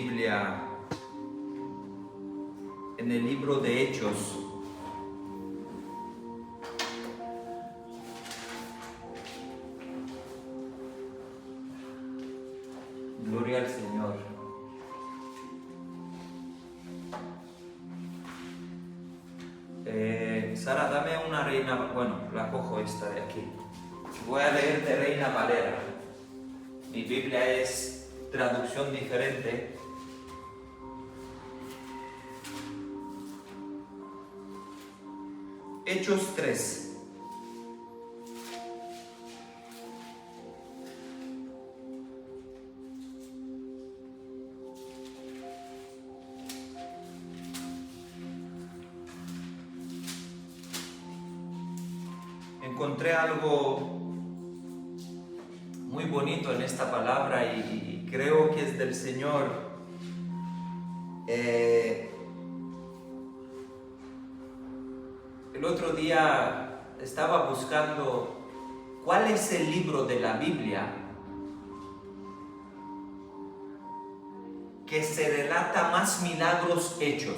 Biblia en el libro de Hechos. Gloria al Señor. Sara, dame una Reina, bueno, la cojo esta de aquí. Voy a leer de Reina Valera. Mi Biblia es traducción diferente. Hechos 3. Encontré algo muy bonito en esta palabra y creo que es del Señor. El otro día estaba buscando cuál es el libro de la Biblia que se relata más milagros hechos.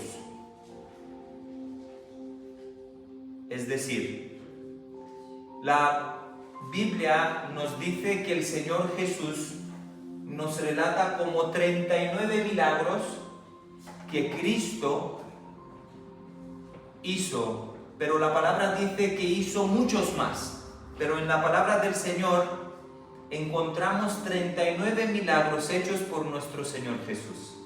Es decir, la Biblia nos dice que el Señor Jesús nos relata como 39 milagros que Cristo hizo, pero la palabra dice que hizo muchos más. Pero en la palabra del Señor encontramos 39 milagros hechos por nuestro Señor Jesús.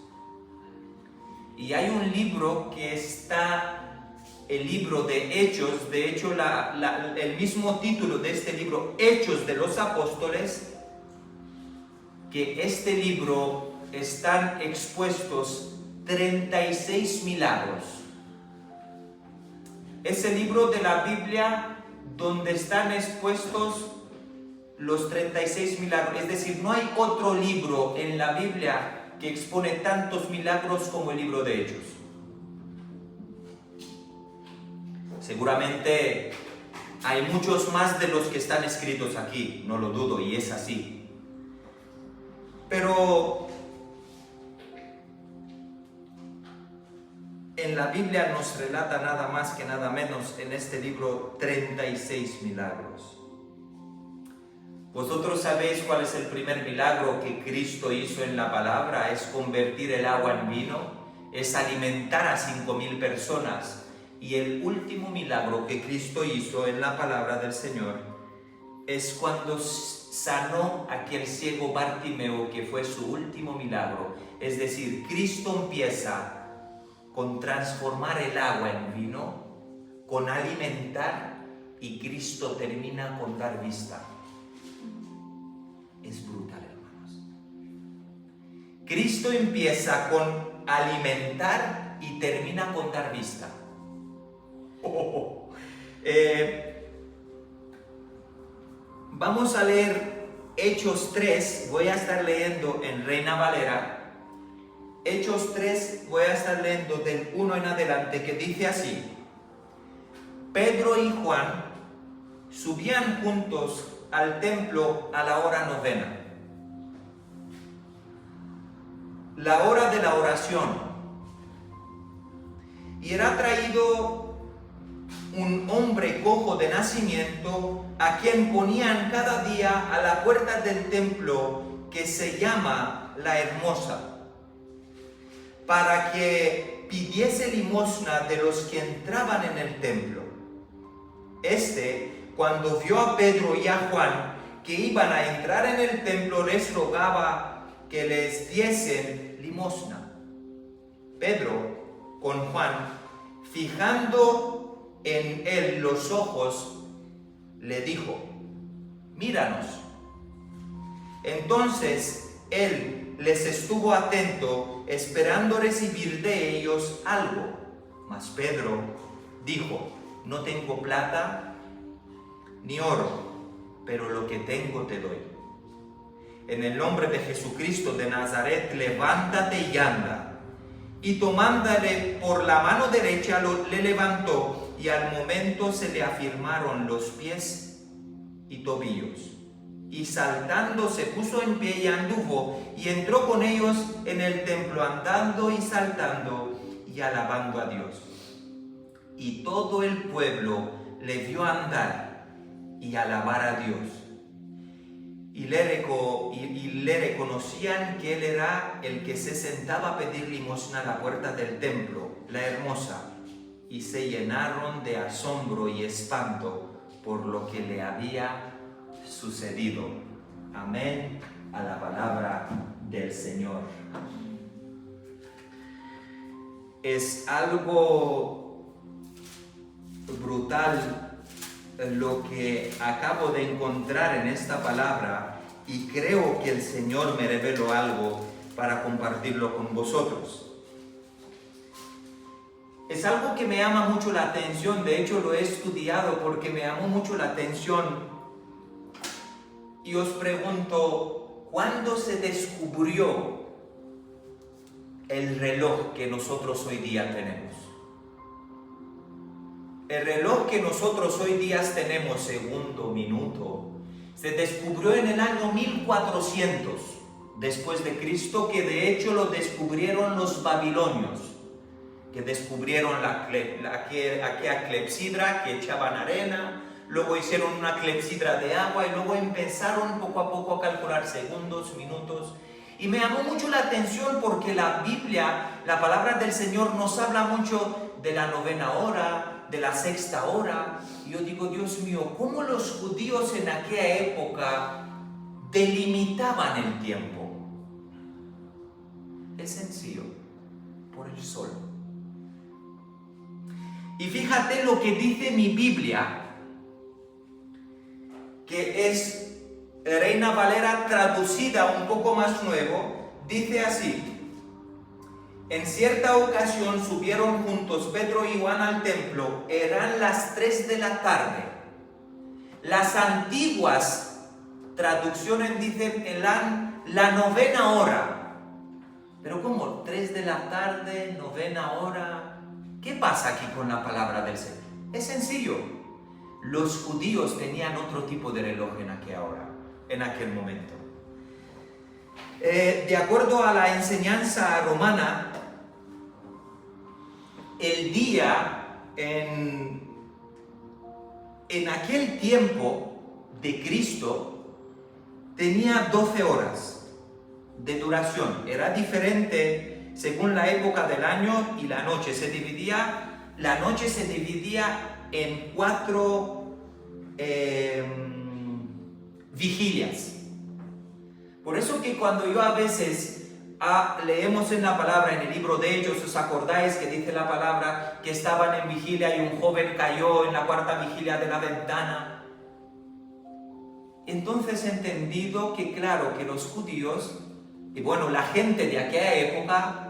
Y hay un libro que está, el libro de Hechos, de hecho el mismo título de este libro, Hechos de los Apóstoles, que este libro están expuestos 36 milagros. Es el libro de la Biblia donde están expuestos los 36 milagros. Es decir, no hay otro libro en la Biblia que expone tantos milagros como el libro de Hechos. Seguramente hay muchos más de los que están escritos aquí, no lo dudo, y es así. Pero en la Biblia nos relata nada más que nada menos en este libro 36 milagros. Vosotros sabéis cuál es el primer milagro que Cristo hizo en la palabra. Es convertir el agua en vino, es alimentar a 5.000 personas. Y el último milagro que Cristo hizo en la palabra del Señor es cuando sanó a aquel ciego Bartimeo, que fue su último milagro. Es decir, Cristo empieza con transformar el agua en vino, con alimentar, y Cristo termina con dar vista. Es brutal, hermanos. Cristo empieza con alimentar y termina con dar vista. Vamos a leer Hechos 3, voy a estar leyendo en Reina Valera. Hechos 3, voy a estar leyendo del 1 en adelante, que dice así: Pedro y Juan subían juntos al templo a la hora novena, la hora de la oración, y era traído un hombre cojo de nacimiento, a quien ponían cada día a la puerta del templo, que se llama La Hermosa, para que pidiese limosna de los que entraban en el templo. Cuando vio a Pedro y a Juan que iban a entrar en el templo, les rogaba que les diesen limosna. Pedro, con Juan, fijando en él los ojos, le dijo: míranos. Entonces él les estuvo atento, esperando recibir de ellos algo. Mas Pedro dijo: no tengo plata ni oro, pero lo que tengo te doy. En el nombre de Jesucristo de Nazaret, levántate y anda. Y tomándole por la mano derecha, le levantó, y al momento se le afirmaron los pies y tobillos, Y saltando se puso en pie y anduvo, y entró con ellos en el templo, andando y saltando y alabando a Dios. Y todo el pueblo le vio andar y alabar a Dios. Y le reconocían que él era el que se sentaba a pedir limosna a la puerta del templo, la hermosa, y se llenaron de asombro y espanto por lo que le había sucedido. Amén a la palabra del Señor. Es algo brutal lo que acabo de encontrar en esta palabra, y creo que el Señor me reveló algo para compartirlo con vosotros. Es algo que me llama mucho la atención, de hecho lo he estudiado porque me llamó mucho la atención. Y os pregunto, ¿cuándo se descubrió el reloj que nosotros hoy día tenemos? El reloj que nosotros hoy día tenemos, segundo, minuto, se descubrió en el año 1400 después de Cristo, que de hecho lo descubrieron los babilonios, que descubrieron aquella clepsidra que echaban arena, luego hicieron una clepsidra de agua y luego empezaron poco a poco a calcular segundos, minutos. Y me llamó mucho la atención porque la Biblia, la palabra del Señor, nos habla mucho de la 9ª hora, de la 6ª hora. Y yo digo, Dios mío, ¿cómo los judíos en aquella época delimitaban el tiempo? Es sencillo, por el sol. Y fíjate lo que dice mi Biblia, que es Reina Valera traducida un poco más nuevo, dice así: en cierta ocasión subieron juntos Pedro y Juan al templo, eran las 3 de la tarde. Las antiguas traducciones dicen la 9ª hora. Pero ¿cómo? 3 de la tarde, 9ª hora. ¿Qué pasa aquí con la palabra del Señor? Es sencillo. Los judíos tenían otro tipo de reloj en aquel momento. De acuerdo a la enseñanza romana, el día en aquel tiempo de Cristo tenía 12 horas de duración. Era diferente según la época del año y la noche. La noche se dividía en 4 vigilias. Por eso que cuando yo a veces leemos en la palabra, en el libro de Hechos, ¿os acordáis que dice la palabra que estaban en vigilia y un joven cayó en la 4ª vigilia de la ventana? Entonces he entendido que claro, que los judíos, y bueno, la gente de aquella época,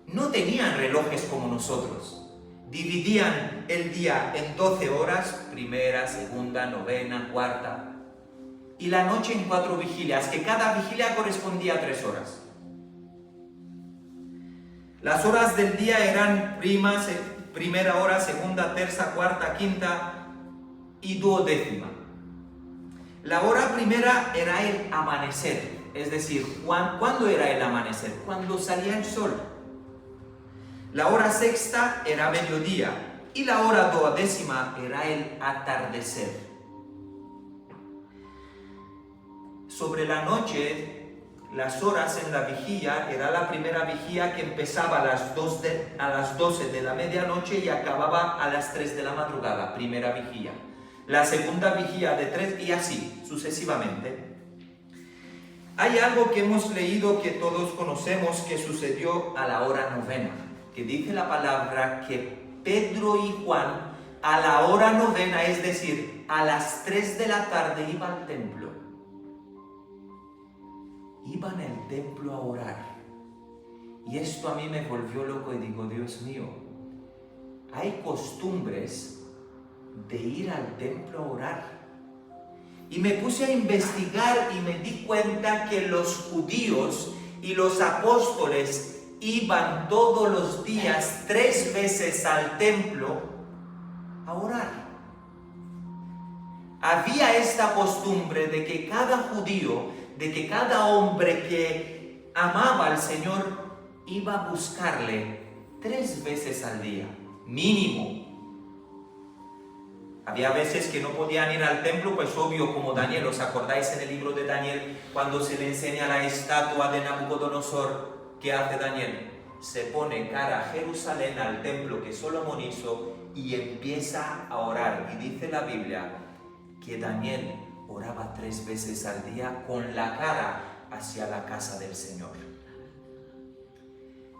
no tenían relojes como nosotros. Dividían el día en 12 horas, primera, segunda, 9ª, 4ª, y la noche en 4 vigilias, que cada vigilia correspondía a 3 horas. Las horas del día eran primera hora, segunda, tercera, cuarta, quinta y 12ª. La hora primera era el amanecer, es decir, ¿cuándo era el amanecer? Cuando salía el sol. La hora 6ª era mediodía y la hora 12ª era el atardecer. Sobre la noche, las horas en la vigilia, era la primera vigilia que empezaba a las 12 de la medianoche y acababa a las 3 de la madrugada, primera vigilia. La segunda vigilia de 3 y así, sucesivamente. Hay algo que hemos leído que todos conocemos que sucedió a la hora 9ª, que dice la palabra que Pedro y Juan a la hora 9ª, es decir, a las 3 de la tarde, iban al templo. Iban al templo a orar. Y esto a mí me volvió loco y digo, Dios mío, hay costumbres de ir al templo a orar. Y me puse a investigar y me di cuenta que los judíos y los apóstoles iban todos los días 3 veces al templo a orar. había esta costumbre de que cada judío, de que cada hombre que amaba al Señor iba a buscarle 3 veces al día, mínimo. Había veces que no podían ir al templo, pues obvio, como Daniel. ¿Os acordáis en el libro de Daniel cuando se le enseña la estatua de Nabucodonosor? ¿Qué hace Daniel? Se pone cara a Jerusalén, al templo que Salomón hizo, y empieza a orar. Y dice la Biblia que Daniel oraba 3 veces al día con la cara hacia la casa del Señor.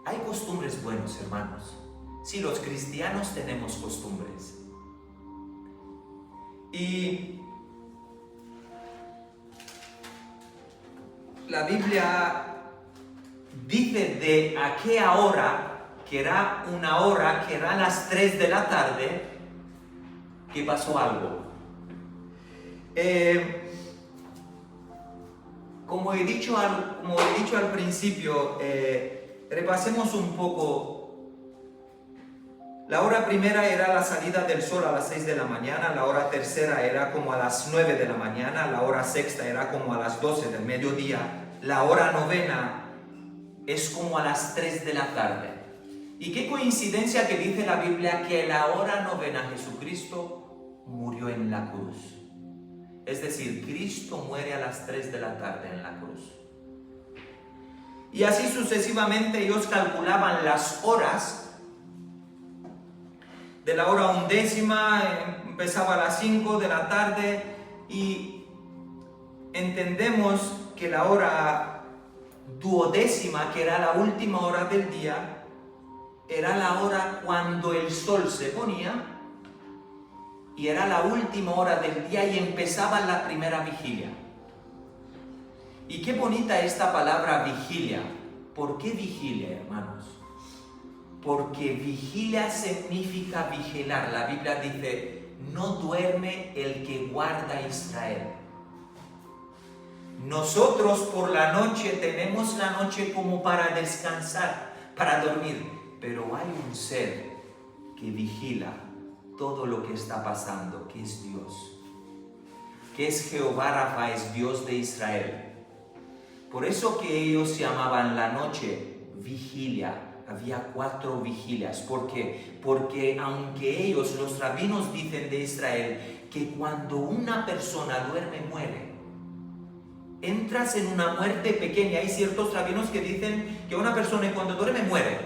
Hay costumbres buenos, hermanos. Sí, los cristianos tenemos costumbres. Y la Biblia dice de aquella hora, que era una hora, que eran las 3 de la tarde, que pasó algo. Como he dicho al principio, repasemos un poco. La hora primera era la salida del sol a las 6 de la mañana, la hora tercera era como a las 9 de la mañana, la hora sexta era como a las 12 del mediodía, la hora novena es como a las 3 de la tarde. Y qué coincidencia que dice la Biblia que la hora novena Jesucristo murió en la cruz. Es decir, Cristo muere a las 3 de la tarde en la cruz. Y así sucesivamente ellos calculaban las horas. De la hora 11ª empezaba a las 5 de la tarde y entendemos que la hora 12ª, que era la última hora del día, era la hora cuando el sol se ponía y era la última hora del día y empezaba la primera vigilia. Y qué bonita esta palabra vigilia. ¿Por qué vigilia, hermanos? Porque vigilia significa vigilar. La Biblia dice, no duerme el que guarda a Israel. Nosotros por la noche tenemos la noche como para descansar, para dormir. Pero hay un ser que vigila todo lo que está pasando, que es Dios. Que es Jehová Rafa, es Dios de Israel. Por eso que ellos llamaban la noche vigilia. Había 4 vigilias. ¿Por qué? Porque aunque ellos, los rabinos, dicen de Israel que cuando una persona duerme, muere. Entras en una muerte pequeña. Hay ciertos rabinos que dicen que una persona cuando duerme, muere.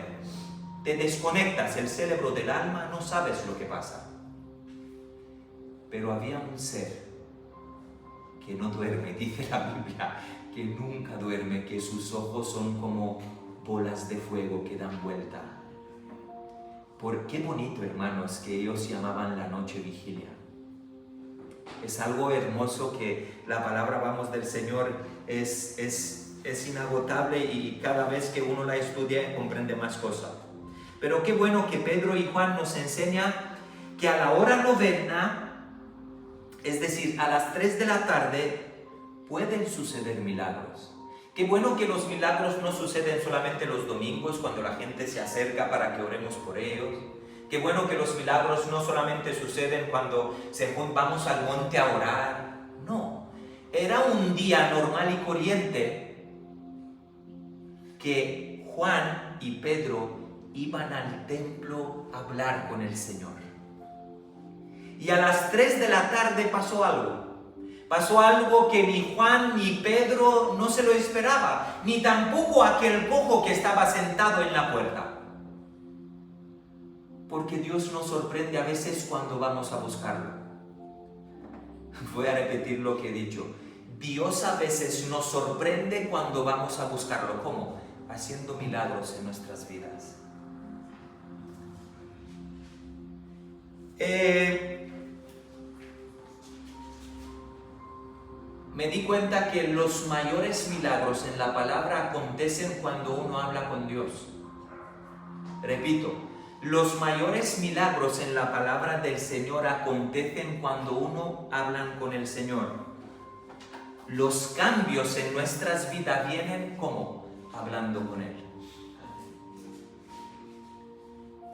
Te desconectas el cerebro del alma, no sabes lo que pasa. Pero había un ser que no duerme. Dice la Biblia que nunca duerme, que sus ojos son como bolas de fuego que dan vuelta. Por qué bonito, hermanos, que ellos llamaban la noche vigilia. Es algo hermoso que la palabra, vamos, del Señor es inagotable y cada vez que uno la estudia comprende más cosas. Pero qué bueno que Pedro y Juan nos enseñan que a la hora novena, es decir, a las 3 de la tarde, pueden suceder milagros. Qué bueno que los milagros no suceden solamente los domingos cuando la gente se acerca para que oremos por ellos. Qué bueno que los milagros no solamente suceden cuando vamos al monte a orar. No, era un día normal y corriente que Juan y Pedro iban al templo a hablar con el Señor. Y a las 3 de la tarde pasó algo. Pasó algo que ni Juan ni Pedro no se lo esperaba, ni tampoco aquel cojo que estaba sentado en la puerta. Porque Dios nos sorprende a veces cuando vamos a buscarlo. Voy a repetir lo que he dicho. Dios a veces nos sorprende cuando vamos a buscarlo. ¿Cómo? Haciendo milagros en nuestras vidas. Me di cuenta que los mayores milagros en la palabra acontecen cuando uno habla con Dios. Repito, los mayores milagros en la palabra del Señor acontecen cuando uno habla con el Señor. Los cambios en nuestras vidas vienen ¿cómo? Hablando con Él.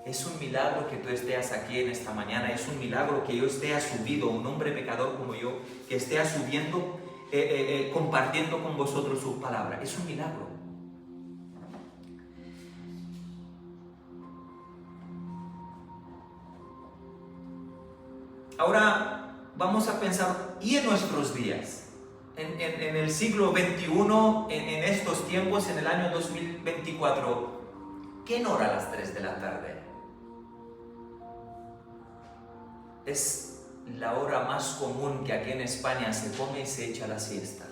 Es un milagro que tú estés aquí en esta mañana, es un milagro que yo esté subido, un hombre pecador como yo, que esté subiendo, compartiendo con vosotros su palabra. Es un milagro. Ahora vamos a pensar, ¿y en nuestros días? En el siglo XXI, en estos tiempos, en el año 2024, ¿qué hora a las 3 de la tarde? Es la hora más común que aquí en España se come y se echa la siesta.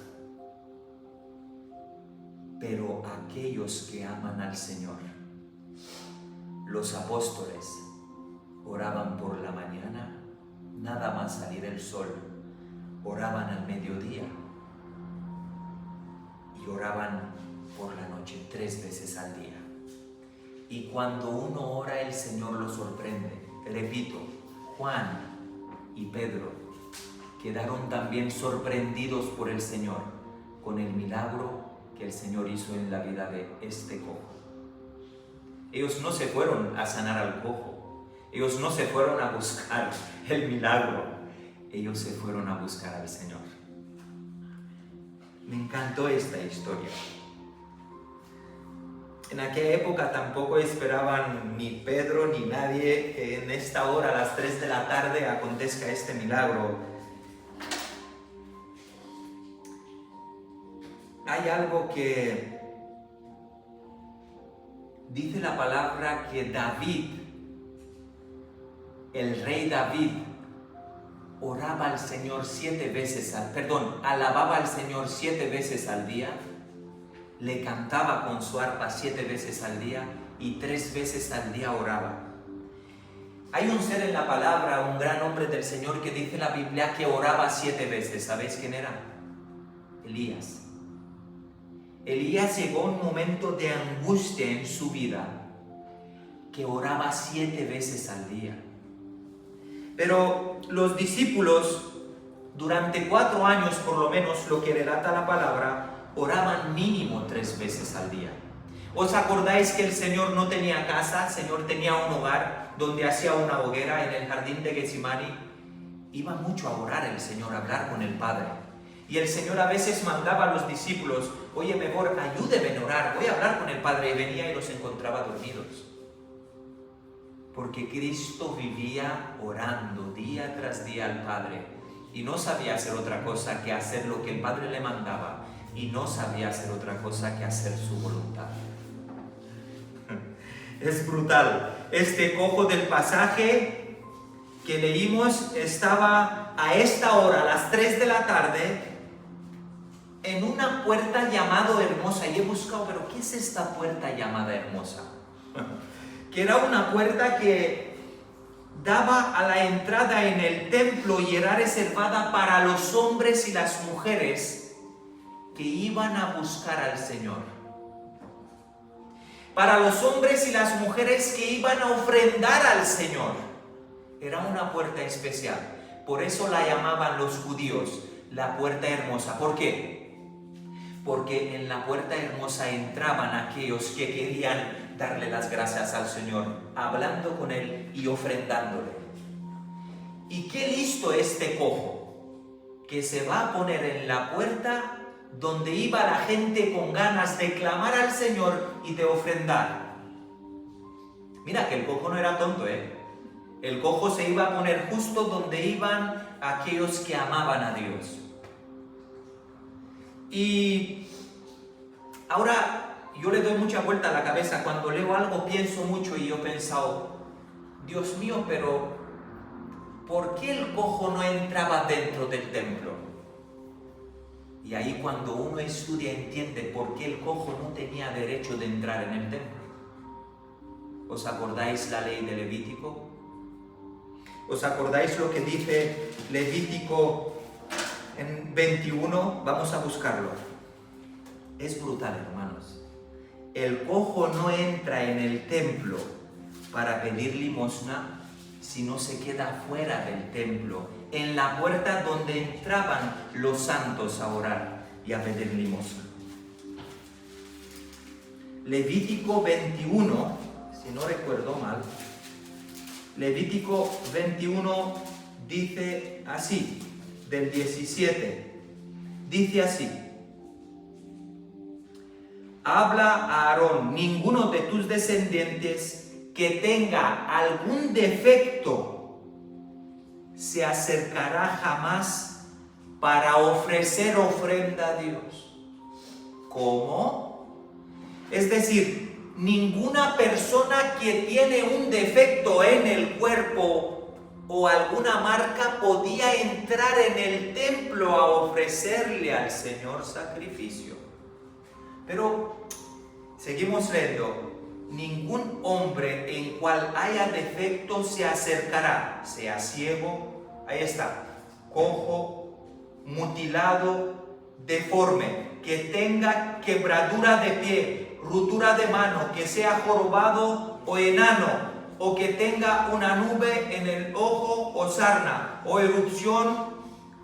Pero aquellos que aman al Señor, los apóstoles, oraban por la mañana, nada más salir el sol, oraban al mediodía y oraban por la noche 3 veces al día. Y cuando uno ora, el Señor lo sorprende. Repito, Juan y Pedro quedaron también sorprendidos por el Señor con el milagro que el Señor hizo en la vida de este cojo. Ellos no se fueron a sanar al cojo, ellos no se fueron a buscar el milagro, ellos se fueron a buscar al Señor. Me encantó esta historia. En aquella época tampoco esperaban ni Pedro ni nadie que en esta hora, a las 3 de la tarde, acontezca este milagro. Hay algo que dice la palabra que David, el rey David, oraba al Señor alababa al Señor 7 veces al día, le cantaba con su arpa 7 veces al día y 3 veces al día oraba. Hay un ser en la palabra, un gran hombre del Señor, que dice la Biblia que oraba 7 veces. ¿Sabéis quién era? Elías. Elías llegó a un momento de angustia en su vida, que oraba 7 veces al día. Pero los discípulos, durante 4 años por lo menos, lo que relata la palabra, oraban mínimo 3 veces al día. ¿Os acordáis que el Señor no tenía casa? El Señor tenía un hogar donde hacía una hoguera en el jardín de Getsemani. Iba mucho a orar el Señor, a hablar con el Padre. Y el Señor a veces mandaba a los discípulos: oye, mejor ayúdeme a orar, voy a hablar con el Padre. Y venía y los encontraba dormidos. Porque Cristo vivía orando día tras día al Padre. Y no sabía hacer otra cosa que hacer lo que el Padre le mandaba. Y no sabía hacer otra cosa que hacer su voluntad. Es brutal. Este cojo del pasaje que leímos estaba a esta hora, a las 3 de la tarde, en una puerta llamada Hermosa. Y he buscado, pero ¿qué es esta puerta llamada Hermosa? Que era una puerta que daba a la entrada en el templo y era reservada para los hombres y las mujeres que iban a buscar al Señor. Para los hombres y las mujeres que iban a ofrendar al Señor. Era una puerta especial. Por eso la llamaban los judíos la puerta hermosa. ¿Por qué? Porque en la puerta hermosa entraban aquellos que querían darle las gracias al Señor, hablando con Él y ofrendándole. Y qué listo este cojo, que se va a poner en la puerta donde iba la gente con ganas de clamar al Señor y de ofrendar. Mira que el cojo no era tonto, El cojo se iba a poner justo donde iban aquellos que amaban a Dios. Y ahora yo le doy mucha vuelta a la cabeza. Cuando leo algo pienso mucho y yo he pensado: Dios mío, pero ¿por qué el cojo no entraba dentro del templo? Y ahí cuando uno estudia entiende por qué el cojo no tenía derecho de entrar en el templo. ¿Os acordáis la ley de Levítico? ¿Os acordáis lo que dice Levítico en 21? Vamos a buscarlo. Es brutal, hermanos. El cojo no entra en el templo para pedir limosna, sino se queda fuera del templo, en la puerta donde entraban los santos a orar y a pedir limosna. Levítico 21, si no recuerdo mal, Levítico 21 dice así, del 17, dice así: habla a Aarón, ninguno de tus descendientes que tenga algún defecto se acercará jamás para ofrecer ofrenda a Dios. ¿Cómo? Es decir, ninguna persona que tiene un defecto en el cuerpo o alguna marca podía entrar en el templo a ofrecerle al Señor sacrificio. Pero seguimos leyendo. Ningún hombre en cual haya defecto se acercará, sea ciego, ahí está, cojo, mutilado, deforme, que tenga quebradura de pie, rotura de mano, que sea jorobado o enano, o que tenga una nube en el ojo o sarna, o erupción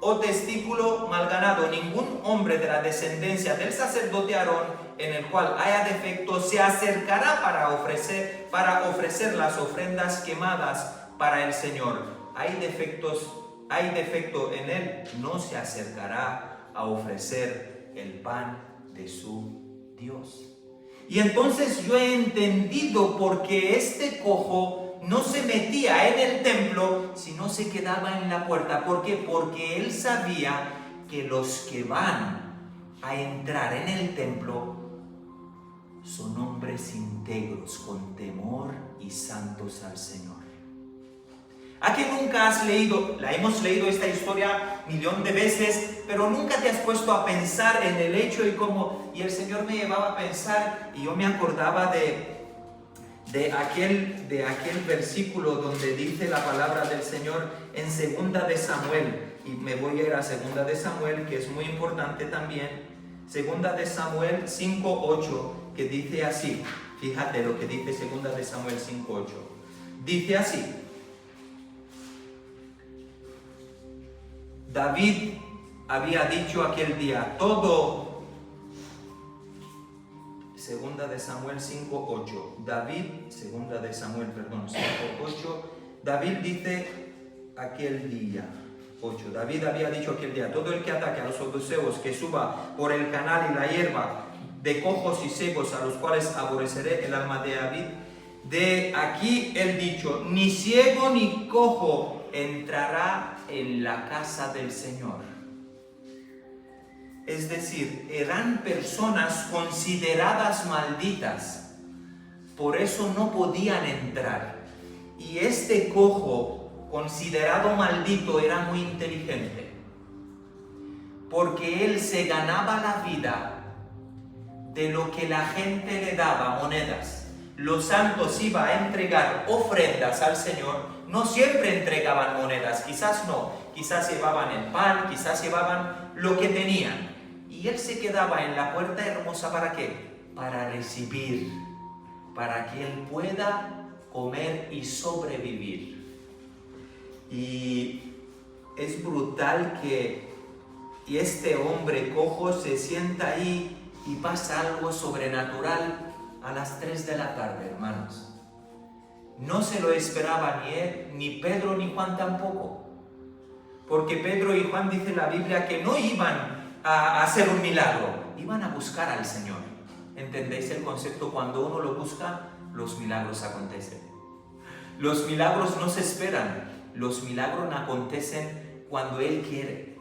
o testículo malganado. Ningún hombre de la descendencia del sacerdote Aarón en el cual haya defecto se acercará para ofrecer las ofrendas quemadas para el Señor. Hay defecto en él, no se acercará a ofrecer el pan de su Dios. Y entonces yo he entendido por qué este cojo no se metía en el templo, sino se quedaba en la puerta. ¿Por qué? Porque él sabía que los que van a entrar en el templo son hombres íntegros, con temor y santos al Señor. ¿A que nunca has leído? La hemos leído esta historia 1.000.000 de veces, pero nunca te has puesto a pensar en el hecho y el Señor me llevaba a pensar, y yo me acordaba de aquel versículo donde dice la palabra del Señor en 2 de Samuel, y me voy a ir a 2 de Samuel, que es muy importante también. 2 de Samuel 5:8, que dice así, fíjate lo que dice 2 de Samuel 5:8, dice así: David había dicho aquel día, todo, 2 de Samuel 5:8, David dice aquel día, 8, David había dicho aquel día, todo el que ataque a los saduceos, que suba por el canal y la hierba de cojos y secos, a los cuales aborreceré el alma de David. De aquí el dicho, ni ciego ni cojo entrará en la casa del Señor. Es decir, eran personas consideradas malditas, por eso no podían entrar. Y este cojo, considerado maldito, era muy inteligente, porque él se ganaba la vida de lo que la gente le daba, monedas. Los santos iban a entregar ofrendas al Señor, no siempre entregaban monedas, quizás no, quizás llevaban el pan, quizás llevaban lo que tenían. Y él se quedaba en la puerta hermosa, ¿para qué? Para recibir, para que él pueda comer y sobrevivir. Y es brutal que este hombre cojo se sienta ahí y pasa algo sobrenatural a las 3 de la tarde, hermanos. No se lo esperaba ni él, ni Pedro, ni Juan tampoco. Porque Pedro y Juan, dice la Biblia, que no iban a hacer un milagro, iban a buscar al Señor. ¿Entendéis el concepto? Cuando uno lo busca, los milagros acontecen. Los milagros no se esperan, los milagros acontecen cuando Él quiere.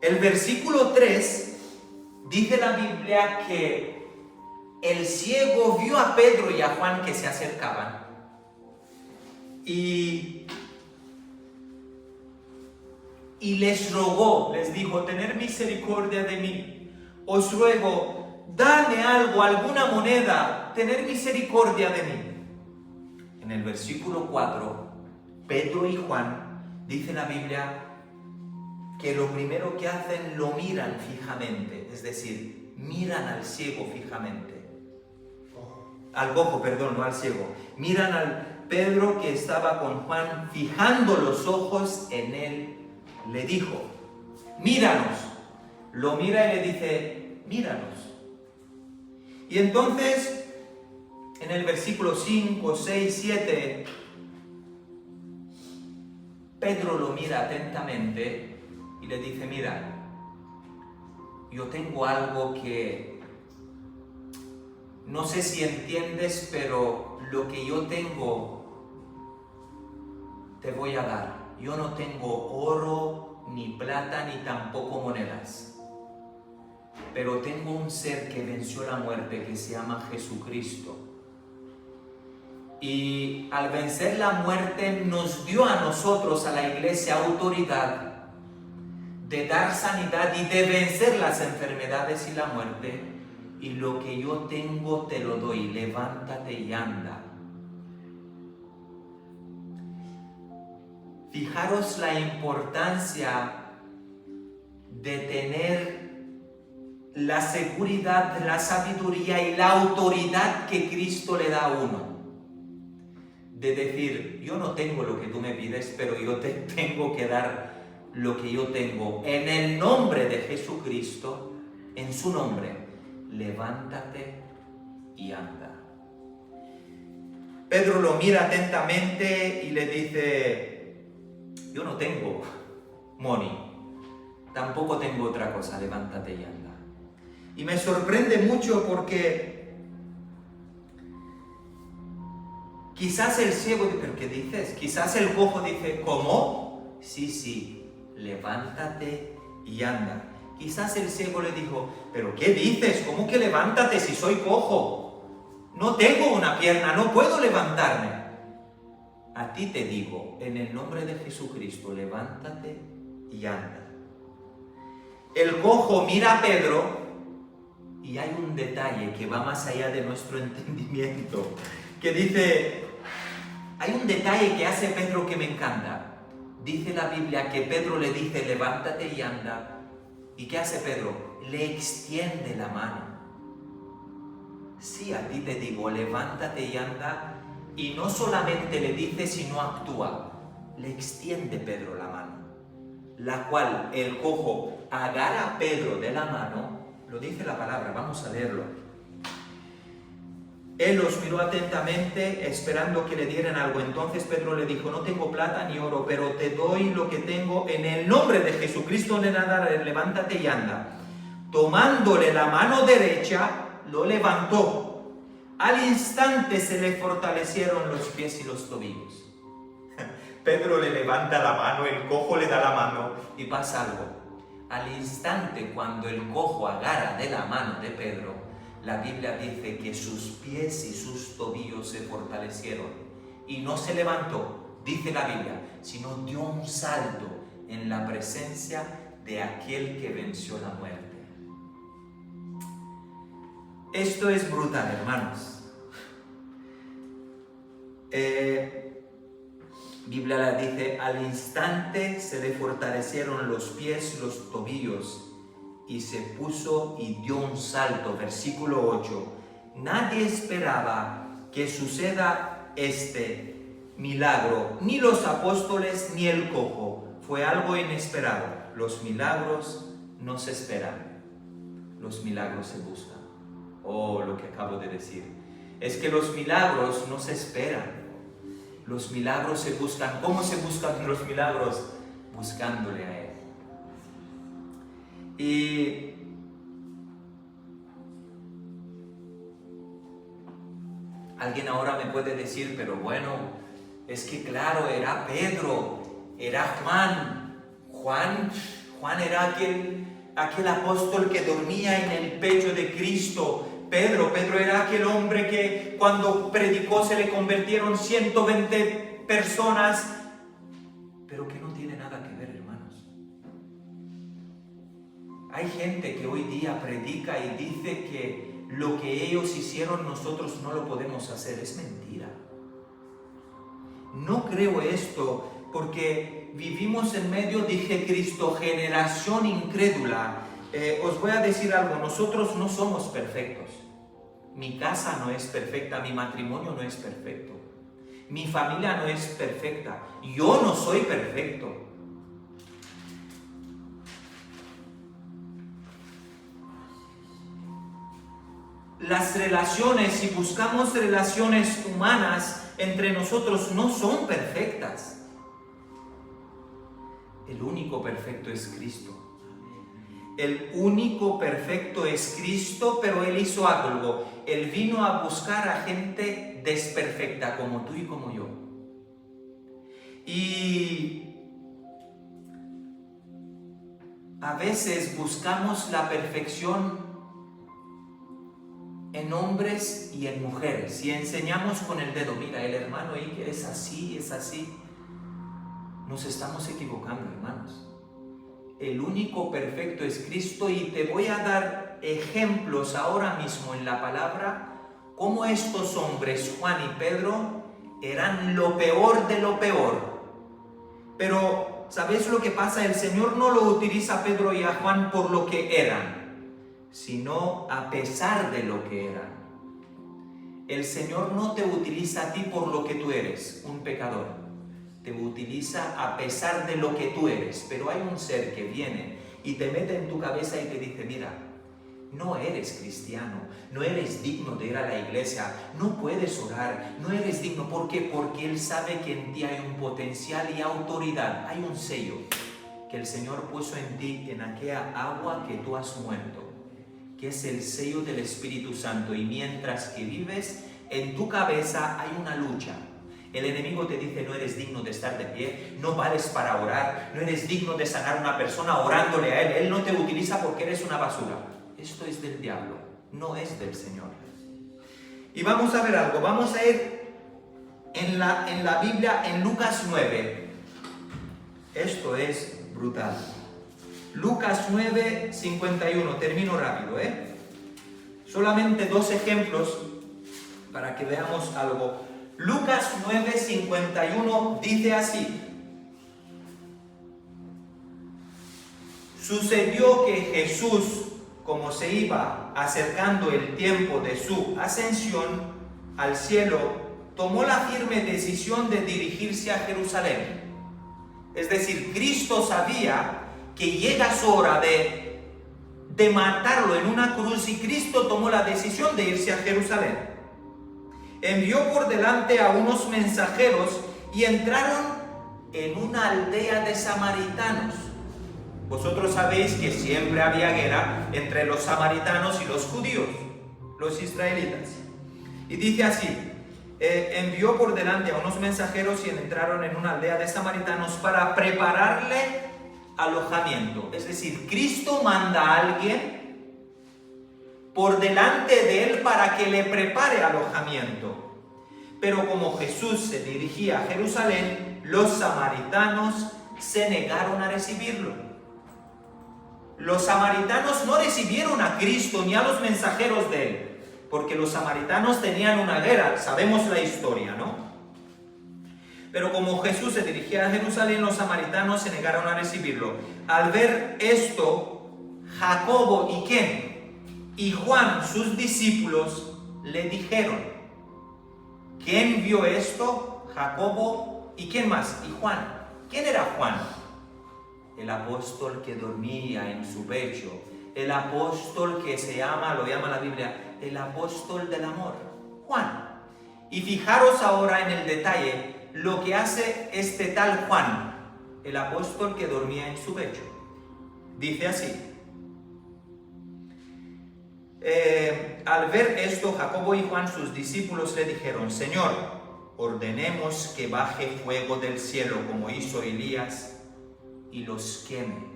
El versículo 3 dice la Biblia que el ciego vio a Pedro y a Juan que se acercaban y les rogó, les dijo: tened misericordia de mí, os ruego, dame algo, alguna moneda, tened misericordia de mí. En el versículo 4, Pedro y Juan, dice la Biblia, que lo primero que hacen, lo miran fijamente, es decir, miran al ciego fijamente. Al cojo, perdón, no al ciego. Miran al Pedro que estaba con Juan, fijando los ojos en él, le dijo: míranos. Lo mira y le dice: míranos. Y entonces, en en el versículo 5, 6, 7, Pedro lo mira atentamente y le dice, mira, yo tengo algo que no sé si entiendes, pero lo que yo tengo te voy a dar. Yo no tengo oro, ni plata, ni tampoco monedas, pero tengo un ser que venció la muerte, que se llama Jesucristo. Y al vencer la muerte nos dio a nosotros, a la iglesia, autoridad de dar sanidad y de vencer las enfermedades y la muerte. Y lo que yo tengo te lo doy, levántate y anda. Fijaros la importancia de tener la seguridad, la sabiduría y la autoridad que Cristo le da a uno. De decir, yo no tengo lo que tú me pides, pero yo te tengo que dar lo que yo tengo. En el nombre de Jesucristo, en su nombre, levántate y anda. Pedro lo mira atentamente y le dice, yo no tengo money, tampoco tengo otra cosa, levántate y anda. Y me sorprende mucho porque quizás el ciego, ¿pero qué dices? Quizás el cojo dice, ¿cómo? Sí, levántate y anda. Quizás el ciego le dijo, ¿pero qué dices? ¿Cómo que levántate si soy cojo? No tengo una pierna, no puedo levantarme. A ti te digo, en el nombre de Jesucristo, levántate y anda. El cojo mira a Pedro y hay un detalle que va más allá de nuestro entendimiento, que dice, hay un detalle que hace Pedro que me encanta. Dice la Biblia que Pedro le dice, levántate y anda. ¿Y qué hace Pedro? Le extiende la mano. Sí, a ti te digo, levántate y anda. Y no solamente le dice, sino actúa. Le extiende Pedro la mano, la cual el cojo agarra a Pedro de la mano. Lo dice la palabra, vamos a leerlo. Él los miró atentamente, esperando que le dieran algo. Entonces Pedro le dijo, no tengo plata ni oro, pero te doy lo que tengo. En el nombre de Jesucristo de Nazaret, levántate y anda. Tomándole la mano derecha, lo levantó. Al instante se le fortalecieron los pies y los tobillos. Pedro le levanta la mano, el cojo le da la mano y pasa algo. Al instante, cuando el cojo agarra de la mano de Pedro, la Biblia dice que sus pies y sus tobillos se fortalecieron. Y no se levantó, dice la Biblia, sino dio un salto en la presencia de aquel que venció la muerte. Esto es brutal, hermanos. Biblia la dice, al instante se le fortalecieron los pies y los tobillos y se puso y dio un salto. Versículo 8. Nadie esperaba que suceda este milagro, ni los apóstoles ni el cojo. Fue algo inesperado. Los milagros no se esperan, los milagros se buscan. Oh, lo que acabo de decir. Es que los milagros no se esperan. Los milagros se buscan. ¿Cómo se buscan los milagros? Buscándole a Él. Y alguien ahora me puede decir, pero bueno, es que claro, era Pedro, era Juan era aquel apóstol que dormía en el pecho de Cristo. Pedro era aquel hombre que cuando predicó se le convirtieron 120 personas, pero que no tiene nada que ver, hermanos. Hay gente que hoy día predica y dice que lo que ellos hicieron nosotros no lo podemos hacer. Es mentira. No creo esto porque vivimos en medio, dije Cristo, generación incrédula. Os voy a decir algo, nosotros no somos perfectos. Mi casa no es perfecta, mi matrimonio no es perfecto, mi familia no es perfecta, yo no soy perfecto. las relaciones, si buscamos relaciones humanas entre nosotros, no son perfectas. El único perfecto es Cristo. El único perfecto es Cristo, pero Él hizo algo. Él vino a buscar a gente desperfecta como tú y como yo. Y a veces buscamos la perfección en hombres y en mujeres. Y enseñamos con el dedo, mira, el hermano Iker es así, es así. Nos estamos equivocando, hermanos. El único perfecto es Cristo, y te voy a dar ejemplos ahora mismo en la palabra cómo estos hombres, Juan y Pedro, eran lo peor de lo peor. Pero, ¿sabéis lo que pasa? El Señor no lo utiliza a Pedro y a Juan por lo que eran, sino a pesar de lo que eran. El Señor no te utiliza a ti por lo que tú eres, un pecador. Te utiliza a pesar de lo que tú eres, pero hay un ser que viene y te mete en tu cabeza y te dice, mira, no eres cristiano, no eres digno de ir a la iglesia, no puedes orar, no eres digno. ¿Por qué? Porque Él sabe que en ti hay un potencial y autoridad, hay un sello que el Señor puso en ti, en aquella agua que tú has muerto, que es el sello del Espíritu Santo, y mientras que vives, en tu cabeza hay una lucha. El enemigo te dice, no eres digno de estar de pie, no vales para orar, no eres digno de sanar a una persona orándole a Él. Él no te utiliza porque eres una basura. Esto es del diablo, no es del Señor. Y vamos a ver algo, vamos a ir en la Biblia, en Lucas 9. Esto es brutal. Lucas 9, 51, termino rápido, Solamente 2 ejemplos para que veamos algo. Lucas 9, 51 dice así: sucedió que Jesús, como se iba acercando el tiempo de su ascensión al cielo, tomó la firme decisión de dirigirse a Jerusalén. Es decir, Cristo sabía que llega su hora de matarlo en una cruz, y Cristo tomó la decisión de irse a Jerusalén. Envió por delante a unos mensajeros y entraron en una aldea de samaritanos. Vosotros sabéis que siempre había guerra entre los samaritanos y los judíos, los israelitas. Y dice así, envió por delante a unos mensajeros y entraron en una aldea de samaritanos para prepararle alojamiento. Es decir, Cristo manda a alguien por delante de Él para que le prepare alojamiento. Pero como Jesús se dirigía a Jerusalén, los samaritanos se negaron a recibirlo. Los samaritanos no recibieron a Cristo ni a los mensajeros de Él, porque los samaritanos tenían una guerra, sabemos la historia, ¿no? Pero como Jesús se dirigía a Jerusalén, los samaritanos se negaron a recibirlo. Al ver esto, Jacobo y ¿quién? Y Juan, sus discípulos, le dijeron. ¿Quién vio esto? Jacobo y ¿quién más? Y Juan. ¿Quién era Juan? El apóstol que dormía en su pecho. El apóstol que lo llama la Biblia, el apóstol del amor. Juan. Y fijaros ahora en el detalle, lo que hace este tal Juan, el apóstol que dormía en su pecho. Dice así. Al ver esto, Jacobo y Juan, sus discípulos, le dijeron: Señor, ordenemos que baje fuego del cielo como hizo Elías y los queme.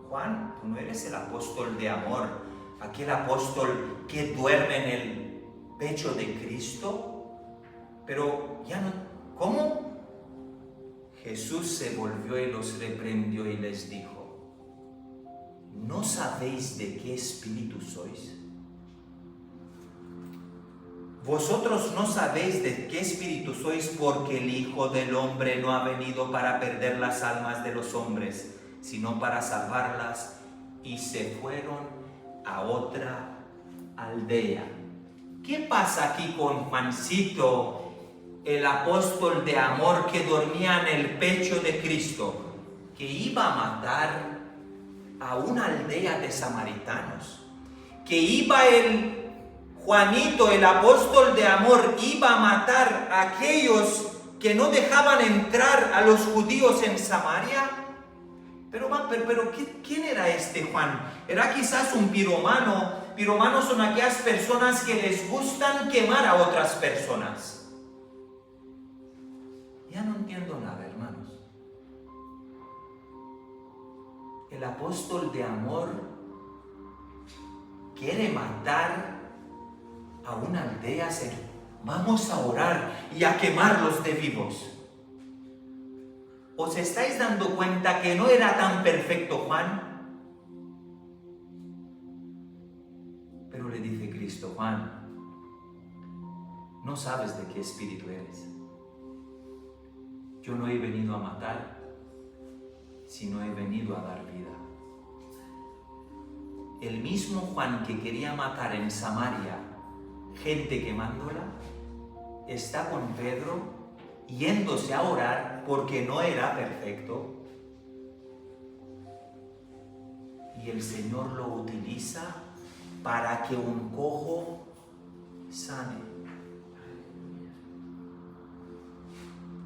Juan, tú no eres el apóstol de amor, aquel apóstol que duerme en el pecho de Cristo. Pero ya no, ¿cómo? Jesús se volvió y los reprendió y les dijo: ¿no sabéis de qué espíritu sois? Vosotros no sabéis de qué espíritu sois, porque el Hijo del Hombre no ha venido para perder las almas de los hombres, sino para salvarlas. Y se fueron a otra aldea. ¿Qué pasa aquí con Juancito, el apóstol de amor que dormía en el pecho de Cristo, que iba a matar a una aldea de samaritanos, que iba él Juanito, el apóstol de amor, iba a matar a aquellos que no dejaban entrar a los judíos en Samaria. Pero ¿quién era este Juan? ¿Era quizás un piromano? Piromanos son aquellas personas que les gustan quemar a otras personas. Ya no entiendo nada, hermanos. El apóstol de amor quiere matar a una aldea. Vamos a orar y a quemarlos de vivos. ¿Os estáis dando cuenta que no era tan perfecto Juan? Pero le dice Cristo: Juan, no sabes de qué espíritu eres. Yo no he venido a matar, sino he venido a dar vida. El mismo Juan que quería matar en Samaria gente quemándola, está con Pedro yéndose a orar porque no era perfecto. Y el Señor lo utiliza para que un cojo sane.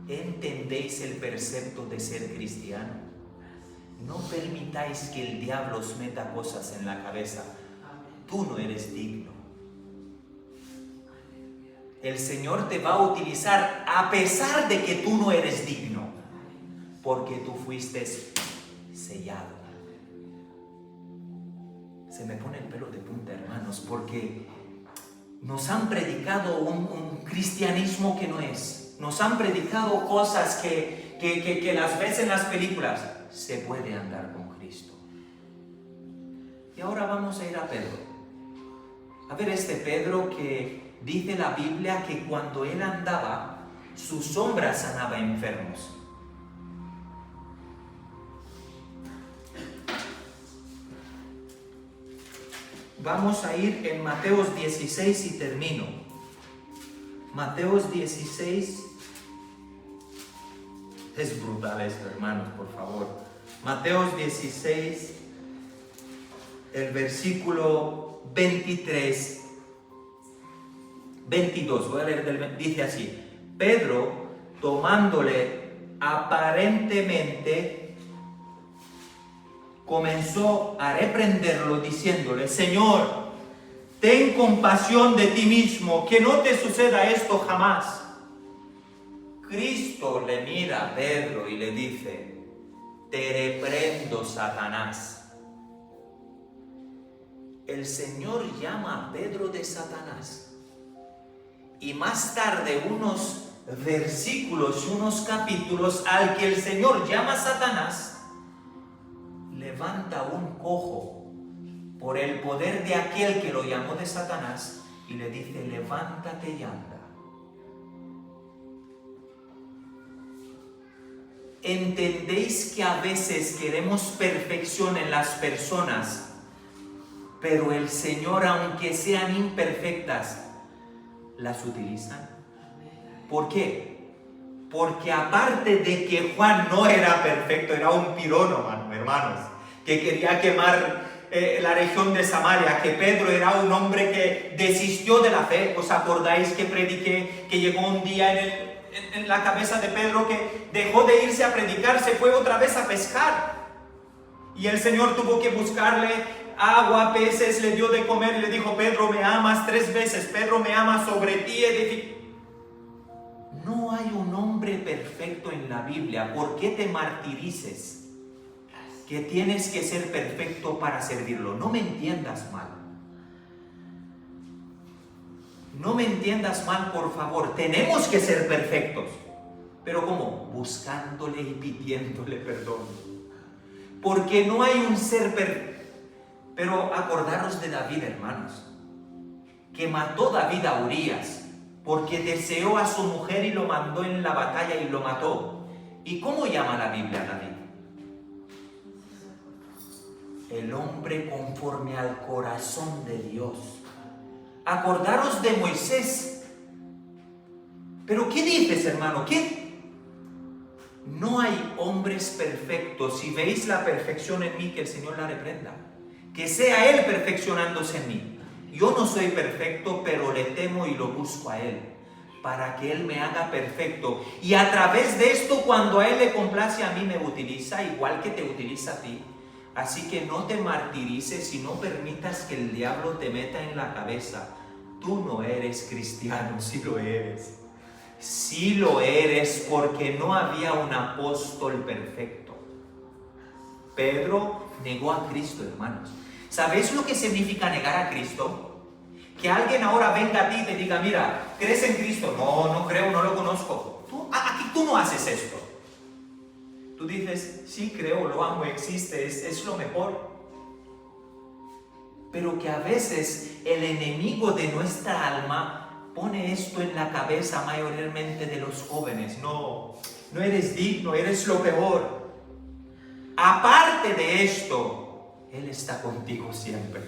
¿Entendéis el precepto de ser cristiano? No permitáis que el diablo os meta cosas en la cabeza. Tú no eres digno. El Señor te va a utilizar a pesar de que tú no eres digno, porque tú fuiste sellado. Se me pone el pelo de punta, hermanos, porque nos han predicado un cristianismo que no es. Nos han predicado cosas que las ves en las películas. Se puede andar con Cristo. Y ahora vamos a ir a Pedro. A ver, este Pedro que dice la Biblia que cuando él andaba, su sombra sanaba enfermos. Vamos a ir en Mateos 16 y termino. Mateos 16. Es brutal esto, hermanos, por favor. Mateos 16, el versículo 23, 22. Voy a leer, dice así: Pedro, tomándole aparentemente, comenzó a reprenderlo diciéndole: Señor, ten compasión de ti mismo, que no te suceda esto jamás. Cristo le mira a Pedro y le dice: te reprendo, Satanás. El Señor llama a Pedro de Satanás. Y más tarde, unos versículos, unos capítulos, al que el Señor llama Satanás, levanta un cojo por el poder de aquel que lo llamó de Satanás y le dice: levántate y anda. ¿Entendéis que a veces queremos perfección en las personas, pero el Señor, aunque sean imperfectas, las utilizan? ¿Por qué? Porque aparte de que Juan no era perfecto, era un pirómano, hermanos, que quería quemar la región de Samaria, que Pedro era un hombre que desistió de la fe. ¿Os acordáis que prediqué que llegó un día en la cabeza de Pedro que dejó de irse a predicar, se fue otra vez a pescar? Y el Señor tuvo que buscarle agua, peces, le dio de comer y le dijo: Pedro, me amas 3 veces, Pedro, me amas sobre ti. No hay un hombre perfecto en la Biblia. ¿Por qué te martirices? Que tienes que ser perfecto para servirlo. No me entiendas mal. No me entiendas mal, por favor. Tenemos que ser perfectos. ¿Pero cómo? Buscándole y pidiéndole perdón. Porque no hay un ser perfecto. Pero acordaros de David, hermanos, que mató David a Urías porque deseó a su mujer y lo mandó en la batalla y lo mató. ¿Y cómo llama la Biblia a David? El hombre conforme al corazón de Dios. Acordaros de Moisés. ¿Pero qué dices, hermano? ¿Qué? No hay hombres perfectos. Si veis la perfección en mí, que el Señor la reprenda. Que sea Él perfeccionándose en mí. Yo no soy perfecto, pero le temo y lo busco a Él, para que Él me haga perfecto. Y a través de esto, cuando a Él le complace, a mí me utiliza igual que te utiliza a ti. Así que no te martirices y no permitas que el diablo te meta en la cabeza: tú no eres cristiano. Sí lo eres. Sí lo eres, porque no había un apóstol perfecto. Pedro negó a Cristo, hermanos. ¿Sabéis lo que significa negar a Cristo? Que alguien ahora venga a ti y te diga: mira, ¿crees en Cristo? No, no creo, no lo conozco. Aquí tú no haces esto. Tú dices: sí, creo, lo amo, existe, es lo mejor. Pero que a veces el enemigo de nuestra alma pone esto en la cabeza mayormente de los jóvenes: no eres digno, eres lo peor. Aparte de esto, Él está contigo siempre.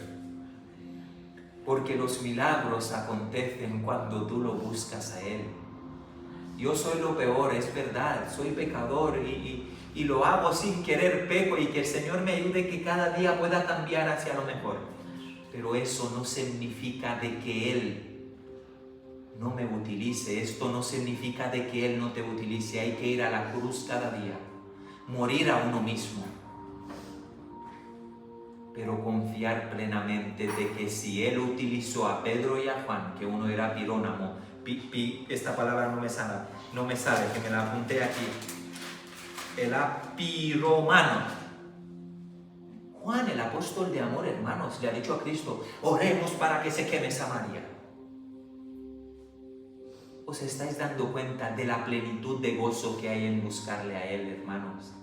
Porque los milagros acontecen cuando tú lo buscas a Él. Yo soy lo peor, es verdad, soy pecador y lo hago sin querer, peco, y que el Señor me ayude que cada día pueda cambiar hacia lo mejor. Pero eso no significa de que Él no me utilice. Esto no significa de que Él no te utilice. Hay que ir a la cruz cada día, morir a uno mismo, pero confiar plenamente de que si Él utilizó a Pedro y a Juan, que uno era pirónamo, esta palabra no me sale, que me la apunté aquí, el apiromano. Juan, el apóstol de amor, hermanos, le ha dicho a Cristo: oremos para que se queme Samaria. ¿Os estáis dando cuenta de la plenitud de gozo que hay en buscarle a Él, hermanos?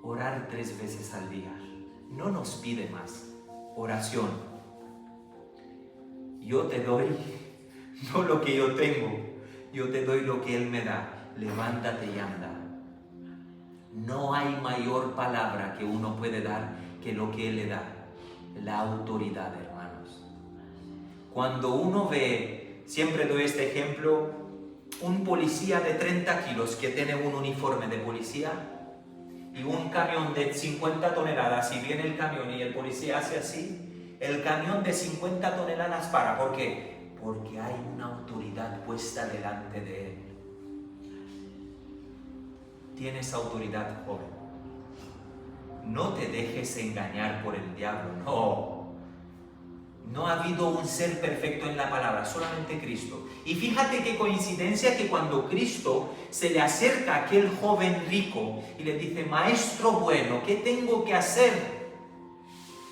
Orar 3 veces al día. No nos pide más. Oración. Yo te doy no lo que yo tengo, yo te doy lo que Él me da. Levántate y anda. No hay mayor palabra que uno puede dar que lo que Él le da: la autoridad, hermanos. Cuando uno ve, siempre doy este ejemplo, un policía de 30 kilos que tiene un uniforme de policía y un camión de 50 toneladas, y viene el camión y el policía hace así, el camión de 50 toneladas para. ¿Por qué? Porque hay una autoridad puesta delante de él. Tienes autoridad, joven. No te dejes engañar por el diablo, no. No ha habido un ser perfecto en la palabra, solamente Cristo. Y fíjate qué coincidencia que cuando Cristo se le acerca a aquel joven rico y le dice: maestro bueno, ¿qué tengo que hacer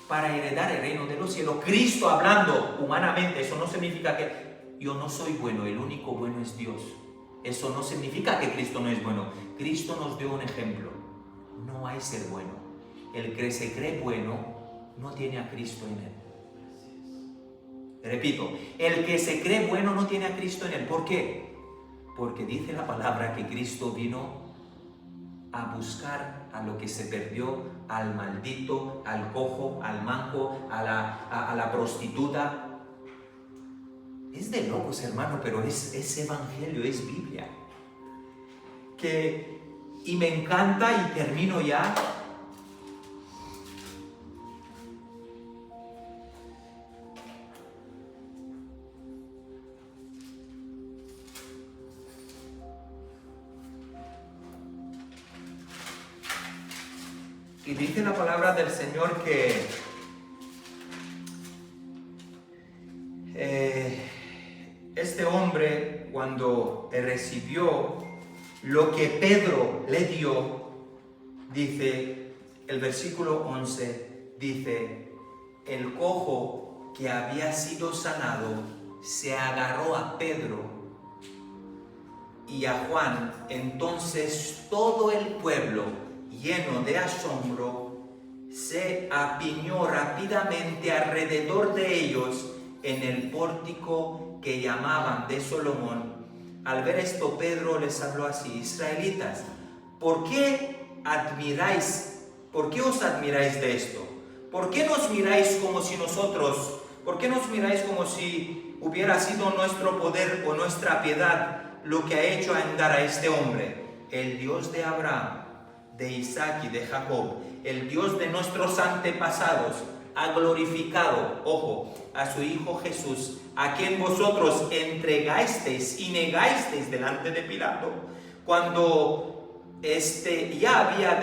para heredar el reino de los cielos? Cristo hablando humanamente. Eso no significa que yo no soy bueno, el único bueno es Dios. Eso no significa que Cristo no es bueno. Cristo nos dio un ejemplo. No hay ser bueno. El que se cree bueno no tiene a Cristo en él. Repito, el que se cree bueno no tiene a Cristo en él. ¿Por qué? Porque dice la palabra que Cristo vino a buscar a lo que se perdió, al maldito, al cojo, al manco, a la prostituta. Es de locos, hermano, pero es evangelio, es Biblia. Y me encanta, y termino ya. Y dice la palabra del Señor que este hombre, cuando recibió lo que Pedro le dio, dice el versículo 11, dice: el cojo que había sido sanado se agarró a Pedro y a Juan. Entonces todo el pueblo, lleno de asombro, se apiñó rápidamente alrededor de ellos en el pórtico que llamaban de Salomón. Al ver esto, Pedro les habló así: israelitas, ¿por qué os admiráis de esto? ¿Por qué nos miráis como si hubiera sido nuestro poder o nuestra piedad lo que ha hecho andar a este hombre? El Dios de Abraham, de Isaac y de Jacob, el Dios de nuestros antepasados, ha glorificado, ojo, a su Hijo Jesús, a quien vosotros entregasteis y negasteis delante de Pilato, cuando ya había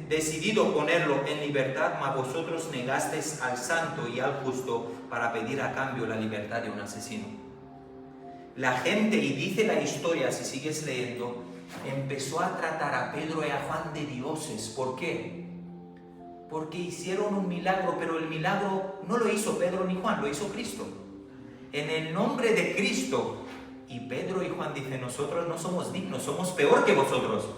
decidido ponerlo en libertad, mas vosotros negasteis al santo y al justo para pedir a cambio la libertad de un asesino. La gente, y dice la historia, si sigues leyendo, empezó a tratar a Pedro y a Juan de dioses. ¿Por qué? Porque hicieron un milagro, pero el milagro no lo hizo Pedro ni Juan, lo hizo Cristo. En el nombre de Cristo. Y Pedro y Juan dicen, nosotros no somos dignos, somos peor que vosotros.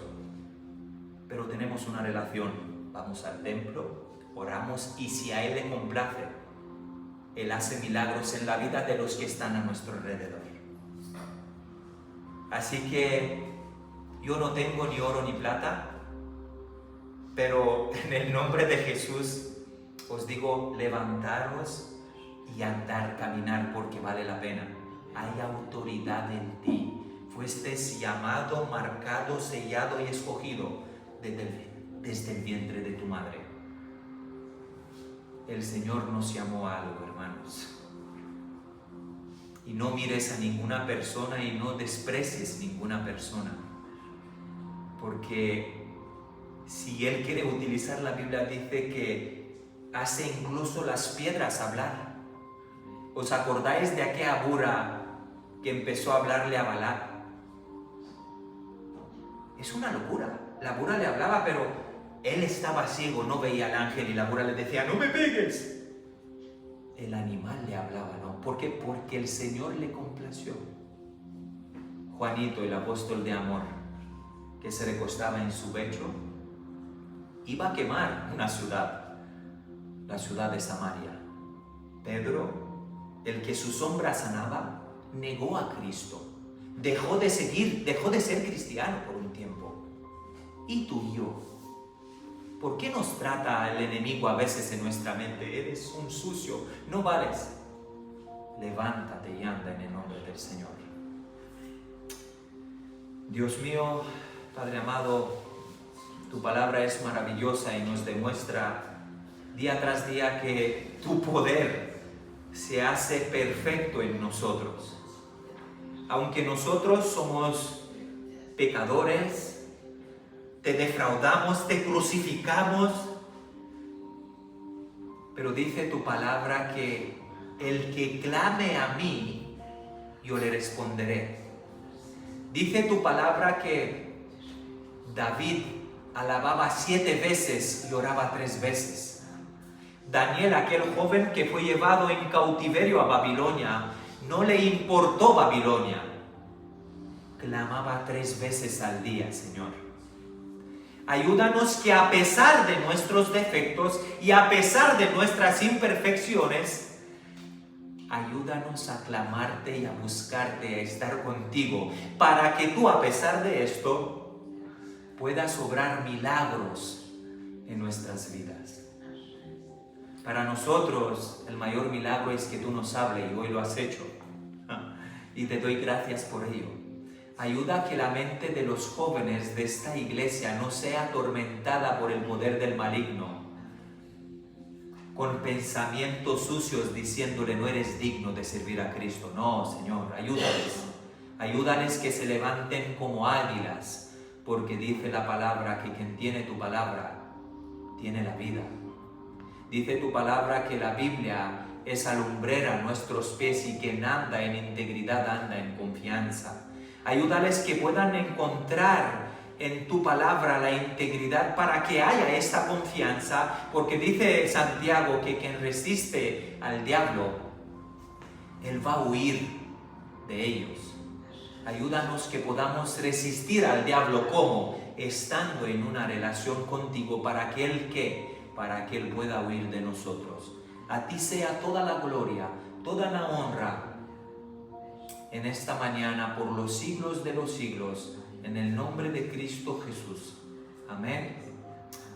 Pero tenemos una relación. Vamos al templo, oramos, y si a Él le complace, Él hace milagros en la vida de los que están a nuestro alrededor. Así que yo no tengo ni oro ni plata, pero en el nombre de Jesús os digo, levantaros y andar, caminar, porque vale la pena. Hay autoridad en ti. Fuestes llamado, marcado, sellado y escogido desde el vientre de tu madre. El Señor nos llamó a algo, hermanos. Y no mires a ninguna persona y no desprecies ninguna persona. Porque si Él quiere utilizar, la Biblia dice que hace incluso las piedras hablar. ¿Os acordáis de aquella burra que empezó a hablarle a Balac? Es una locura. La burra le hablaba, pero él estaba ciego, no veía al ángel, y la burra le decía, no me pegues. El animal le hablaba, ¿no? ¿Por qué? Porque el Señor le complació. Juanito, el apóstol de amor, que se recostaba en su pecho, iba a quemar una ciudad, la ciudad de Samaria. Pedro, el que su sombra sanaba, negó a Cristo. Dejó de ser cristiano por un tiempo. ¿Y tú y yo? ¿Por qué nos trata el enemigo a veces en nuestra mente? Eres un sucio, no vales. Levántate y anda en el nombre del Señor. Dios mío, Padre amado, tu palabra es maravillosa y nos demuestra día tras día que tu poder se hace perfecto en nosotros. Aunque nosotros somos pecadores, te defraudamos, te crucificamos, pero dice tu palabra que el que clame a mí, yo le responderé. Dice tu palabra que David alababa 7 veces y oraba 3 veces. Daniel, aquel joven que fue llevado en cautiverio a Babilonia, no le importó Babilonia. Clamaba 3 veces al día, Señor. Ayúdanos que a pesar de nuestros defectos y a pesar de nuestras imperfecciones, ayúdanos a clamarte y a buscarte, a estar contigo, para que tú, a pesar de esto, puedas obrar milagros en nuestras vidas. Para nosotros, el mayor milagro es que tú nos hables, y hoy lo has hecho. Y te doy gracias por ello. Ayuda a que la mente de los jóvenes de esta iglesia no sea atormentada por el poder del maligno, con pensamientos sucios diciéndole no eres digno de servir a Cristo. No, Señor, ayúdales. Ayúdales que se levanten como águilas, porque dice la palabra que quien tiene tu palabra tiene la vida. Dice tu palabra que la Biblia es alumbrera a nuestros pies y quien anda en integridad anda en confianza. Ayúdales que puedan encontrar en tu palabra la integridad para que haya esta confianza, porque dice Santiago que quien resiste al diablo, él va a huir de ellos. Ayúdanos que podamos resistir al diablo, ¿cómo? Estando en una relación contigo para que él pueda huir de nosotros. A ti sea toda la gloria, toda la honra en esta mañana, por los siglos de los siglos, en el nombre de Cristo Jesús. Amén.